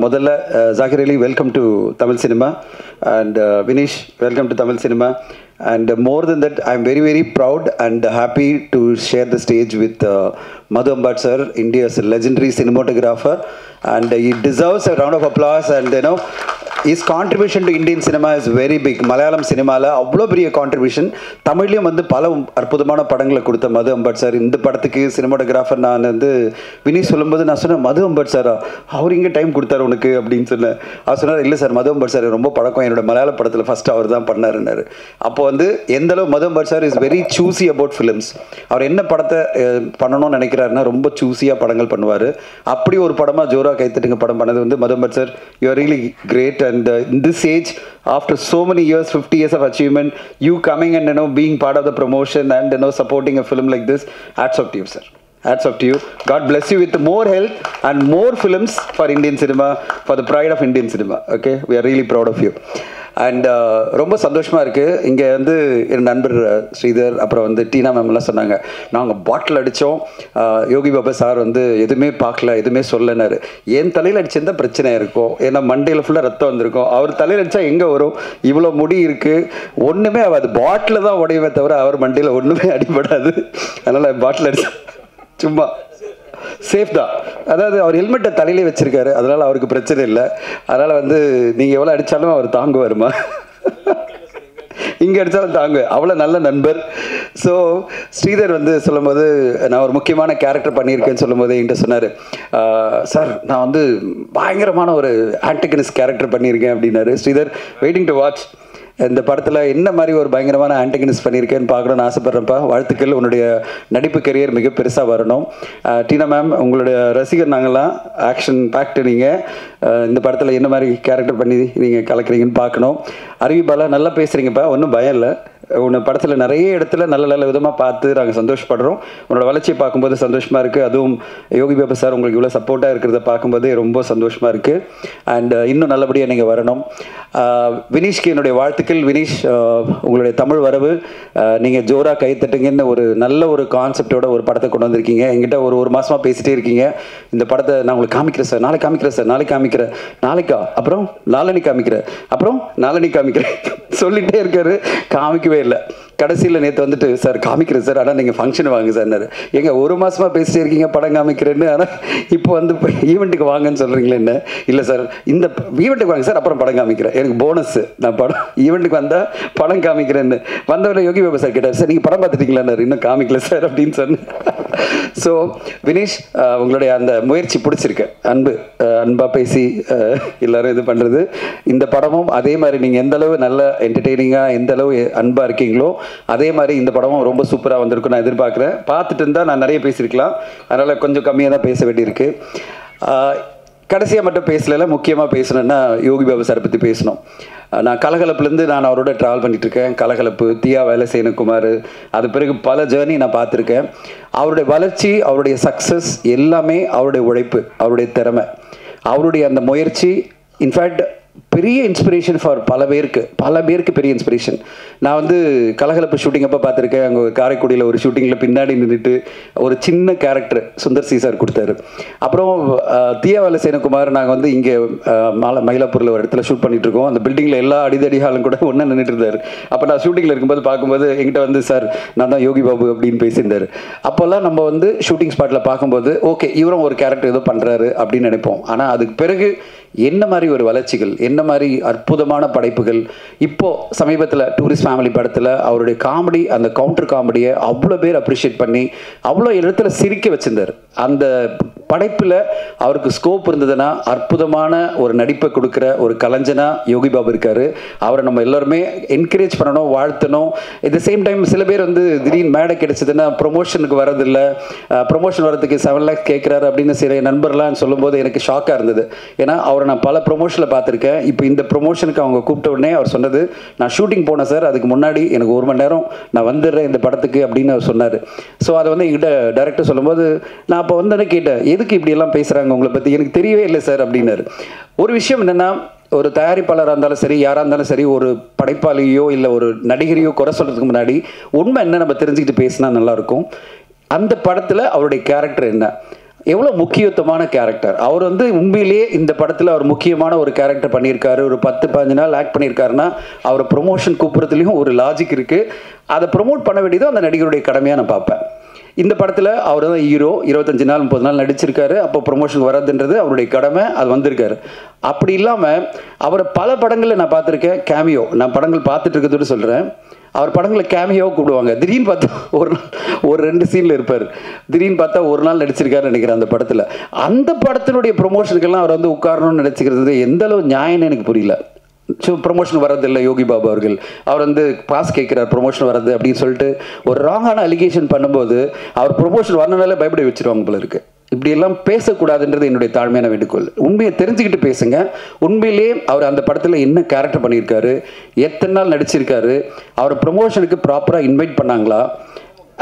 முதல்ல Zakir Ali, welcome to Tamil cinema, and Vinish, welcome to Tamil cinema. And more than that, I'm very, very proud and happy to share the stage with Madhu Ambat sir, India's legendary cinematographer, and he deserves a round of applause. And his contribution to Indian cinema is very big. Malayalam cinema la avlo periya contribution. Tamiliyum vandu pala arpudhamana padangala kodutha Madhu Ambat sir. Indha padathukku cinematographer naan vandu Vinish solumbodhu na sonna Madhu Ambat sir avaru inga time kodutharu unakku appdin sonna. Avaru sonnar illa sir Madhu Ambat sir romba padakam enoda Malayalam padathula first avaru dhaan pannaru. Appo vandu endalavu Madhu Ambat sir is very choosy about films. Avaru enna padatha pananonu nenikirarna romba choosy ah padangal பண்ணுவாரு. அப்படி ஒரு படமா ஜோரா கைத்தட்டுங்க படம் பண்ணது வந்து Madhu Ambat sir, you are really great. And in this age, after so many years, 50 years of achievement, you coming and being part of the promotion and supporting a film like this, hats off to you, sir. Hats off to you. God bless you with more health and more films for Indian cinema, for the pride of Indian cinema. Okay, we are really proud of you. And ரொம்ப சந்தோஷமாக இருக்குது. இங்கே வந்து என் நண்பர் ஸ்ரீதர் அப்புறம் வந்து டீனா மேம்லாம் சொன்னாங்க, நாங்கள் பாட்டில் அடித்தோம், யோகி பாபா சார் வந்து எதுவுமே பார்க்கல, எதுவுமே சொல்லனாரு. என் தலையில் அடிச்சிருந்தால் பிரச்சனை இருக்கும், ஏன்னா மண்டையில் ஃபுல்லாக ரத்தம் வந்திருக்கும். அவர் தலையில் அடித்தா எங்கே வரும், இவ்வளோ முடி இருக்குது, ஒன்றுமே ஆகாது, பாட்டில் தான் உடையவே தவிர அவர் மண்டையில் ஒன்றுமே அடிபடாது. அதனால் பாட்டில் அடிச்சா சும்மா சேஃப் தான். அதாவது அவர் ஹெல்மெட்டை தலையிலே வச்சிருக்காரு, அதனால் அவருக்கு பிரச்சனை இல்லை. அதனால் வந்து நீங்கள் எவ்வளோ அடித்தாலும் அவர் தாங்குவாருமா, இங்கே அடித்தாலும் தாங்க, அவ்வளோ நல்ல நண்பர். ஸோ ஸ்ரீதர் வந்து சொல்லும்போது, நான் ஒரு முக்கியமான கேரக்டர் பண்ணியிருக்கேன்னு சொல்லும்போது என்கிட்ட சொன்னார், சார் நான் வந்து பயங்கரமான ஒரு ஆன்டகனிஸ்ட் கேரக்டர் பண்ணியிருக்கேன் அப்படின்னாரு. Sridhar, waiting to watch. இந்த படத்தில் என்ன மாதிரி ஒரு பயங்கரமான ஆன்டகனிஸ்ட் பண்ணியிருக்கேன்னு பார்க்கணுன்னு ஆசைப்பட்றேன்ப்பா. வாழ்த்துக்கள், உன்னுடைய நடிப்பு கரியர் மிக பெருசாக வரணும். டீனா மேம், உங்களுடைய ரசிகர் நாங்கள்லாம், ஆக்ஷன் பேக்டு நீங்கள். இந்த படத்தில் என்ன மாதிரி கேரக்டர் பண்ணி நீங்கள் கலக்குறீங்கன்னு பார்க்கணும். அறிவிப்பாலா, நல்லா பேசுகிறீங்கப்பா, ஒன்றும் பயம் இல்லை. உன்னை படத்தில் நிறைய இடத்துல நல்ல நல்ல விதமாக பார்த்து நாங்கள் சந்தோஷப்படுறோம். உன்னோட வளர்ச்சியை பார்க்கும்போது சந்தோஷமாக இருக்குது. அதுவும் யோகி பாபா சார் உங்களுக்கு இவ்வளோ சப்போர்ட்டாக இருக்கிறத பார்க்கும்போது ரொம்ப சந்தோஷமாக இருக்குது. அண்ட் இன்னும் நல்லபடியாக நீங்கள் வரணும். வினீஷ்க்கு என்னுடைய வாழ்த்துக்கள். வினீஷ், உங்களுடைய தமிழ் வரவு, நீங்கள் ஜோராக கைத்தட்டுங்கன்னு ஒரு நல்ல ஒரு கான்செப்டோட ஒரு படத்தை கொண்டு வந்திருக்கீங்க. எங்கிட்ட ஒரு மாதமாக பேசிகிட்டே இருக்கீங்க, இந்த படத்தை நான் உங்களுக்கு காமிக்கிறேன் சார், நாளைக்கு காமிக்கிறேன் சார், நாளைக்கு காமிக்கிறேன், நாளைக்கா, அப்புறம் நாளனி காமிக்கிறேன், அப்புறம் நாளனி காமிக்கிறேன் சொல்லிகிட்டே இருக்காரு, காமிக்கவே இல்லை. கடைசியில் நேற்று வந்துட்டு, சார் காமிக்கிறேன் சார், ஆனால் நீங்கள் ஃபங்க்ஷன் வாங்க சார்னாரு. எங்க ஒரு மாதமாக பேசிட்டே இருக்கீங்க படம் காமிக்கிறேன்னு, ஆனால் இப்போ வந்து ஈவெண்ட்டுக்கு வாங்கன்னு சொல்கிறீங்களே என்ன? இல்லை சார், இந்த ஈவெண்ட்டுக்கு வாங்க சார், அப்புறம் படம் காமிக்கிறேன், எனக்கு போனஸ், நான் படம் ஈவெண்ட்டுக்கு வந்தால் படம் காமிக்கிறேன்னு. வந்தவரை யோகி பாபா சார் கேட்டார், சார் நீங்கள் படம் பார்த்துட்டீங்களான்னாரு. இன்னும் காமிக்கல சார் அப்படின்னு சொன்னேன். ஸோ வினீஷ், உங்களுடைய அந்த முயற்சி பிடிச்சிருக்கு, அன்பாக பேசி எல்லோரும் இது பண்ணுறது. இந்த படமும் அதே மாதிரி நீங்கள் எந்த அளவு நல்ல என்டர்டெய்னிங்காக, எந்த அளவு அன்பாக இருக்கீங்களோ அதே மாதிரி இந்த படமும் ரொம்ப சூப்பராக வந்திருக்கும் நான் எதிர்பார்க்குறேன். பார்த்துட்டு இருந்தால் நான் நிறைய பேசியிருக்கலாம், அதனால் கொஞ்சம் கம்மியாக தான் பேச வேண்டியிருக்கு. கடைசியாக மட்டும் பேசல, முக்கியமாக பேசணுன்னா யோகி பாபா சாரை பற்றி பேசணும். நான் கலகலப்புலேருந்து நான் அவரோட ட்ராவல் பண்ணிகிட்ருக்கேன். கலகலப்பு, தியா வேலசேனகுமார், அது பிறகு பல ஜேர்னி நான் பார்த்துருக்கேன். அவருடைய வளர்ச்சி, அவருடைய சக்ஸஸ் எல்லாமே அவருடைய உழைப்பு, அவருடைய திறமை, அவருடைய அந்த முயற்சி. இன்ஃபேக்ட் பெரிய இன்ஸ்பிரேஷன் ஃபார் பல பேருக்கு பெரிய இன்ஸ்பிரேஷன். நான் வந்து கலகலப்பு ஷூட்டிங் அப்போ பார்த்துருக்கேன். அங்கே காரைக்குடியில் ஒரு ஷூட்டிங்கில் பின்னாடி நின்றுட்டு ஒரு சின்ன கேரக்டர் சுந்தர் சி சார் கொடுத்தாரு. அப்புறம் தியா வேலசேனகுமார், நாங்கள் வந்து இங்கே மயிலாப்பூரில் ஒரு இடத்துல ஷூட் பண்ணிகிட்ருக்கோம். அந்த பில்டிங்கில் எல்லா அடிதடிகாலும் கூட ஒன்றா நின்றுட்டு இருந்தார். அப்போ நான் ஷூட்டிங்கில் இருக்கும்போது பார்க்கும்போது எங்கிட்ட வந்து, சார் நான் தான் யோகி பாபு அப்படின்னு பேசியிருந்தார். அப்போல்லாம் நம்ம வந்து ஷூட்டிங் ஸ்பாட்டில் பார்க்கும்போது ஓகே இவரும் ஒரு கேரக்டர் ஏதோ பண்ணுறாரு அப்படின்னு நினைப்போம். ஆனால் அதுக்கு பிறகு என்ன மாதிரி ஒரு வளர்ச்சிகள், என்ன மாதிரி அற்புதமான படைப்புகள். இப்போது சமீபத்தில் டூரிஸ்ட் ஃபேமிலி படத்தில் அவருடைய காமெடி, அந்த கவுண்டர் காமெடியை அவ்வளோ பேர் அப்ரிஷியேட் பண்ணி அவ்வளோ இடத்துல சிரிக்க வச்சிருந்தார். அந்த படைப்பில் அவருக்கு ஸ்கோப் இருந்ததுன்னா அற்புதமான ஒரு நடிப்பை கொடுக்குற ஒரு கலைஞனாக யோகி பாபு இருக்கார். அவரை நம்ம எல்லோருமே என்கரேஜ் பண்ணணும், வாழ்த்தணும். அட் த சேம் டைம் சில பேர் வந்து திடீர்னு மேடை கிடைச்சதுன்னா ப்ரொமோஷனுக்கு வரதில்லை, ப்ரொமோஷன் வரதுக்கு 7 lakhs கேட்குறாரு அப்படின்னு சில நண்பர்லாம் சொல்லும்போது எனக்கு ஷாக்காக இருந்தது. ஏன்னா அவரை நான் பல ப்ரொமோஷனில் பார்த்துருக்கேன். இப்போ இந்த ப்ரொமோஷனுக்கு அவங்க கூப்பிட்ட உடனே அவர் சொன்னது, நான் ஷூட்டிங் போனேன் சார், அதுக்கு முன்னாடி எனக்கு 1 மணி நேரம் நான் வந்துடுறேன் இந்த படத்துக்கு அப்படின்னு அவர் சொன்னார். ஸோ அதை வந்து என்கிட்ட டைரக்டர் சொல்லும்போது நான் அப்போ வந்து கேட்டேன், எதுக்கு இப்படியெல்லாம் பேசுகிறாங்க உங்களை பற்றி, எனக்கு தெரியவே இல்லை சார் அப்படின்னாரு. ஒரு விஷயம் என்னென்னா, ஒரு தயாரிப்பாளராக இருந்தாலும் சரி, யாராக இருந்தாலும் சரி, ஒரு படைப்பாளியோ இல்லை ஒரு நடிகரையோ குறை சொல்கிறதுக்கு முன்னாடி உண்மை என்ன நம்ம தெரிஞ்சுக்கிட்டு பேசினா நல்லாயிருக்கும். அந்த படத்தில் அவருடைய கேரக்டர் என்ன, எவ்வளோ முக்கியத்துவமான கேரக்டர் அவர் வந்து உண்மையிலேயே இந்த படத்தில் அவர் முக்கியமான ஒரு கேரக்டர் பண்ணியிருக்காரு. ஒரு 10-15 நாள் ஆக்ட் பண்ணியிருக்காருன்னா அவர் ப்ரொமோஷன் கூப்பிட்றதுலையும் ஒரு லாஜிக் இருக்குது. அதை ப்ரொமோட் பண்ண வேண்டியதும் அந்த நடிகருடைய கடமையாக நான் பார்ப்பேன். இந்த படத்தில் அவர் தான் ஹீரோ, 25 நாள் 30 நாள் நடிச்சிருக்காரு. அப்போ ப்ரொமோஷன் வர்றதுன்றது அவருடைய கடமை, அது வந்திருக்காரு. அப்படி இல்லாமல் அவரை பல படங்களில் நான் பார்த்துருக்கேன். கேமியோ நான் படங்கள் பார்த்துட்டு இருக்கிறதோடு சொல்கிறேன். அவர் படங்களை கேமியோவை கூப்பிடுவாங்க. திடீர்னு பார்த்தா ஒரு 2 சீனில் இருப்பார். திடீர்னு பார்த்தா ஒரு நாள் நடிச்சிருக்காருன்னு நினைக்கிறேன் அந்த படத்தில். அந்த படத்தினுடைய ப்ரொமோஷனுக்கெல்லாம் அவர் வந்து உட்காரணும்னு நினச்சிக்கிறது எந்த அளவு நியாயம்னு எனக்கு புரியல. ப்ரொமோஷன் வர்றதில்லை யோகி பாபு அவர்கள். அவர் வந்து பாஸ் கேட்குறார் ப்ரொமோஷன் வர்றது அப்படின்னு சொல்லிட்டு ஒரு ராங்கான அலிகேஷன் பண்ணும்போது அவர் ப்ரொமோஷன் வரணுனால பயப்பட வச்சுருவாங்க போல இருக்குது. இப்படியெல்லாம் பேசக்கூடாதுன்றது என்னுடைய தாழ்மையான வேண்டுகோள். உண்மையை தெரிஞ்சுக்கிட்டு பேசுங்க. உண்மையிலேயே அவர் அந்த படத்தில் என்ன கேரக்டர் பண்ணியிருக்காரு, எத்தனை நாள் நடிச்சிருக்காரு, அவர் ப்ரொமோஷனுக்கு ப்ராப்பராக இன்வைட் பண்ணாங்களா,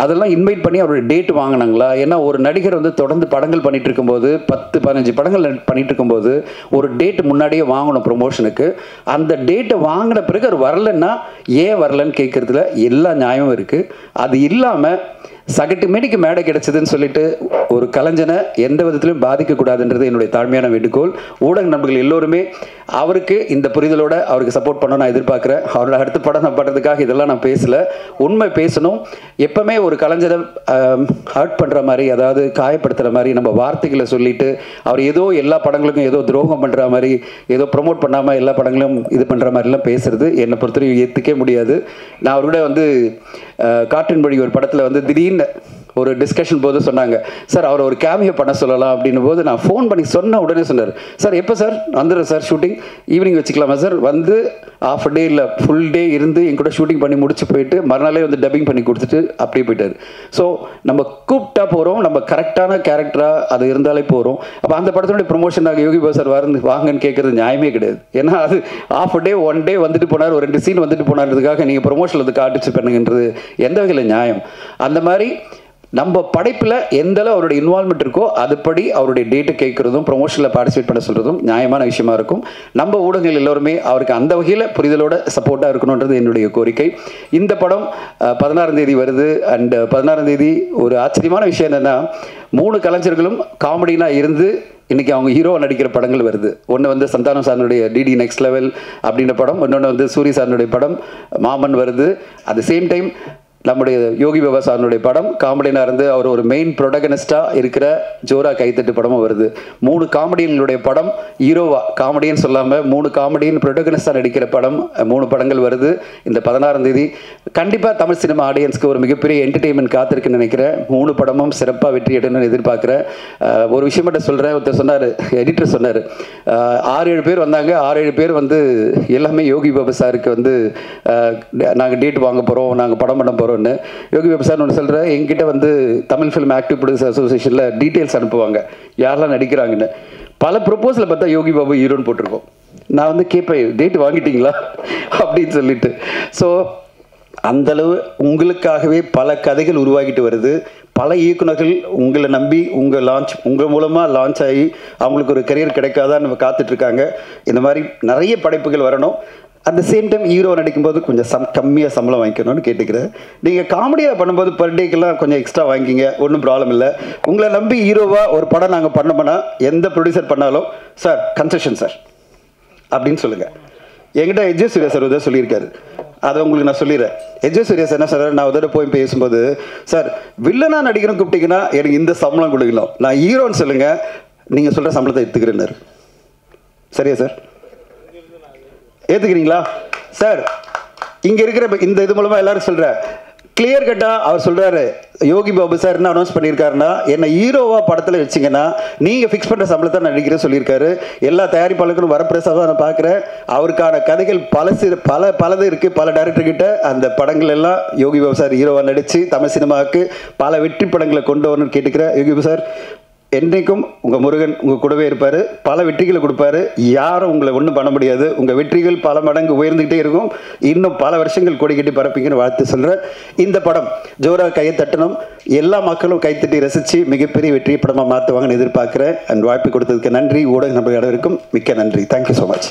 அதெல்லாம் இன்வைட் பண்ணி அவருடைய டேட் வாங்கினாங்களா? ஏன்னா ஒரு நடிகர் வந்து தொடர்ந்து படங்கள் பண்ணிட்டு இருக்கும்போது 10-15 படங்கள் பண்ணிட்டு இருக்கும்போது ஒரு டேட் முன்னாடியே வாங்கணும் ப்ரொமோஷனுக்கு. அந்த டேட்டை வாங்கின பிறகு அவர் வரலன்னா ஏன் வரலன்னு கேட்கறதுல எல்லா நியாயமும் இருக்குது. அது இல்லாமல் சகட்டு மேடிக்கு மேடை கிடைச்சதுன்னு சொல்லிட்டு ஒரு கலைஞனை எந்த விதத்திலும் பாதிக்கக்கூடாதுன்றது என்னுடைய தாழ்மையான வேண்டுகோள். ஊடக நண்பர்கள் எல்லோருமே அவருக்கு இந்த புரிதலோட அவருக்கு சப்போர்ட் பண்ண நான் எதிர்பார்க்குறேன். அவரோட அடுத்த படம் நான் பண்ணுறதுக்காக இதெல்லாம் நான் பேசலை. உண்மை பேசணும். எப்பவுமே ஒரு கலைஞரை ஹர்ட் பண்ணுற மாதிரி, அதாவது காயப்படுத்துகிற மாதிரி நம்ம வார்த்தைகளை சொல்லிட்டு அவர் ஏதோ எல்லா படங்களுக்கும் ஏதோ துரோகம் பண்ணுற மாதிரி, ஏதோ ப்ரொமோட் பண்ணாமல் எல்லா படங்களும் இது பண்ணுற மாதிரிலாம் பேசுறது என்னை பொறுத்தவரைக்கும் ஏற்றுக்கவே முடியாது. நான் அவர்கிட்ட வந்து காற்றின் மொழி ஒரு படத்தில் வந்து திடீர்னு ஒரு டிஸ்கஷன் போது சொன்னாங்க, சார் அவர் ஒரு கேமியோ பண்ண சொல்லலாம் அப்படின்னும் போது நான் ஃபோன் பண்ணி சொன்ன உடனே சொன்னார், சார் எப்போ சார் வந்துடுறேன் சார், ஷூட்டிங் ஈவினிங் வச்சுக்கலாமா சார், வந்து ஆஃப் டே இல்லை ஃபுல் டே இருந்து என் கூட ஷூட்டிங் பண்ணி முடிச்சு போயிட்டு மறுநாளே வந்து டப்பிங் பண்ணி கொடுத்துட்டு அப்படியே போயிட்டார். ஸோ நம்ம கூப்பிட்டா போகிறோம், நம்ம கரெக்டான கேரக்டராக அது இருந்தாலே போகிறோம். அப்போ அந்த படத்தினுடைய ப்ரொமோஷனாக யோகி பாபு சார் வாங்கன்னு கேட்குறது நியாயமே கிடையாது. ஏன்னா அது ஆஃப் டே 1 டே வந்துட்டு போனார், ஒரு 2 சீன் வந்துட்டு போனார்ன்றதுக்காக நீங்கள் ப்ரொமோஷனில் வந்து காட்டிச்சு பண்ணுங்கன்றது எந்த வகையில் நியாயம்? அந்த மாதிரி நம்ம படைப்பில் எந்த அளவு அவருடைய இன்வால்மெண்ட் இருக்கோ அதுபடி அவருடைய டேட்டு கேட்குறதும் ப்ரொமோஷனில் பார்ட்டிசிபேட் பண்ண சொல்கிறதும் நியாயமான விஷயமா இருக்கும். நம்ம ஊடகங்கள் எல்லோருமே அவருக்கு அந்த வகையில் புரிதலோட சப்போர்ட்டாக இருக்கணுன்றது என்னுடைய கோரிக்கை. இந்த படம் 16ஆம் தேதி வருது. அண்ட் 16ஆம் தேதி ஒரு ஆச்சரியமான விஷயம் என்னென்னா 3 கலைஞர்களும் காமெடினாக இருந்து இன்றைக்கி அவங்க ஹீரோ நடிக்கிற படங்கள் வருது. ஒன்று வந்து சந்தானம் சாரனுடைய டிடி நெக்ஸ்ட் லெவல் அப்படின்ற படம், இன்னொன்று வந்து சூரிய சாரனுடைய படம் மாமன் வருது. அட் த சேம் டைம் நம்முடைய யோகி பாபா சாரனுடைய படம் காமெடியனாக இருந்து அவர் ஒரு மெயின் ப்ரொடகனிஸ்டாக இருக்கிற ஜோரா கைத்தட்டு படமும் வருது. 3 காமெடியன்களுடைய படம் ஹீரோவா, காமெடியன் சொல்லாமல் 3 காமெடியன் ப்ரொடகனிஸ்டாக நடிக்கிற படம் 3 படங்கள் வருது இந்த 16ஆம் தேதி. கண்டிப்பாக தமிழ் சினிமா ஆடியன்ஸ்க்கு ஒரு மிகப்பெரிய என்டர்டெயின்மெண்ட் காத்திருக்குன்னு நினைக்கிறேன். 3 படமும் சிறப்பாக வெற்றி அடையணும்னு எதிர்பார்க்குறேன். ஒரு விஷயம் மட்டும் சொல்கிறேன். ஒருத்தர் சொன்னார், எடிட்டர் சொன்னார், 6-7 பேர் வந்தாங்க, 6-7 பேர் வந்து எல்லாமே யோகி பாபா சாருக்கு வந்து நாங்கள் டேட் வாங்க போகிறோம், நாங்கள் படம் பண்ண போகிறோம். யோகி பாபு சார் ஒன்று சொல்கிறேன், எங்கிட்ட வந்து தமிழ் ஃபிலிம் ஆக்டிவ் ப்ரொடியூசர் அசோசியேஷனில் டீட்டெயில்ஸ் அனுப்புவாங்க யாரெல்லாம் நடிக்கிறாங்கன்னு. பல ப்ரொப்போஸில் பார்த்தா யோகி பாபு ஹீரோன்னு போட்டிருக்கோம். நான் வந்து கேட்பேன், டேட் வாங்கிட்டீங்களா அப்படின்னு சொல்லிட்டு. ஸோ அந்தளவு உங்களுக்காகவே பல கதைகள் உருவாகிட்டு வருது. பல இயக்குநர்கள் உங்களை நம்பி உங்கள் மூலமாக லான்ச் ஆகி அவங்களுக்கு ஒரு கரியர் கிடைக்காதான் நம்ம காத்துட்ருக்காங்க. இந்த மாதிரி நிறைய படைப்புகள் வரணும். At the same time hero நடிக்கும்போது கொஞ்சம் கம்மியாக சம்பளம் வாங்கிக்கணும்னு கேட்டுக்கிறேன். நீங்கள் காமெடியாக பண்ணும்போது பர் டேக்கெல்லாம் கொஞ்சம் எக்ஸ்ட்ரா வாங்கிக்கிங்க, ஒன்றும் ப்ராப்ளம் இல்லை. உங்களை நம்பி ஹீரோவாக ஒரு படம் நாங்கள் பண்ணோம்னா எந்த ப்ரொடியூசர் பண்ணாலும் சார் கன்செஷன் சார் அப்படின்னு சொல்லுங்கள். என்கிட்ட எஜே சூர்யா சார் உதவி சொல்லியிருக்காரு, அதை உங்களுக்கு நான் சொல்லிடுறேன். எஜே சூர்யா சார் என்ன சார், நான் உதவி போய் பேசும்போது, சார் வில்லனாக நடிக்கணும் கூப்பிட்டீங்கன்னா எனக்கு இந்த சம்பளம் கொடுக்கணும், நான் ஹீரோன்னு சொல்லுங்கள், நீங்கள் சொல்கிற சம்பளத்தை எடுத்துக்கிறேன்னாரு. சரியா சார், ஏற்றுக்கிறீங்களா சார்? இங்கே இருக்கிற இந்த இது மூலமாக எல்லாரும் சொல்கிறேன், கிளியர் கட்டாக அவர் சொல்கிறாரு, யோகி பாபு சார் என்ன அனௌன்ஸ் பண்ணியிருக்காருன்னா என்னை ஹீரோவாக படத்தில் வச்சிங்கன்னா நீங்கள் ஃபிக்ஸ் பண்ணுற சம்பளத்தை நான் நடிக்கிறேன் சொல்லியிருக்காரு. எல்லா தயாரிப்பாளர்களும் வரப்பிரசாதம் நான் பார்க்குறேன். அவருக்கான கதைகள் பலது இருக்குது. பல டைரக்டர்கிட்ட அந்த படங்கள் எல்லாம் யோகி பாபு சார் ஹீரோவாக நடித்து தமிழ் சினிமாவுக்கு பல வெற்றி படங்களை கொண்டு வரணும்னு கேட்டுக்கிறேன். யோகி பாபு சார் என்றைக்கும் உங்கள் முருகன் உங்கள் கூடவே இருப்பார், பல வெற்றிகளை கொடுப்பாரு. யாரும் உங்களை ஒன்றும் பண்ண முடியாது. உங்கள் வெற்றிகள் பல மடங்கு உயர்ந்துகிட்டே இருக்கும். இன்னும் பல வருஷங்கள் கொடி கட்டி பரப்பிங்கன்னு வாழ்த்து சொல்கிறேன். இந்த படம் ஜோரா கையை தட்டணும், எல்லா மக்களும் கைத்தட்டி ரசித்து மிகப்பெரிய வெற்றி படமாக மாற்றுவாங்கன்னு எதிர்பார்க்குறேன். அண்ட் வாய்ப்பு கொடுத்ததுக்கு நன்றி. ஊடக நண்பர்கள் அனைவருக்கும் மிக்க நன்றி. Thank you so much.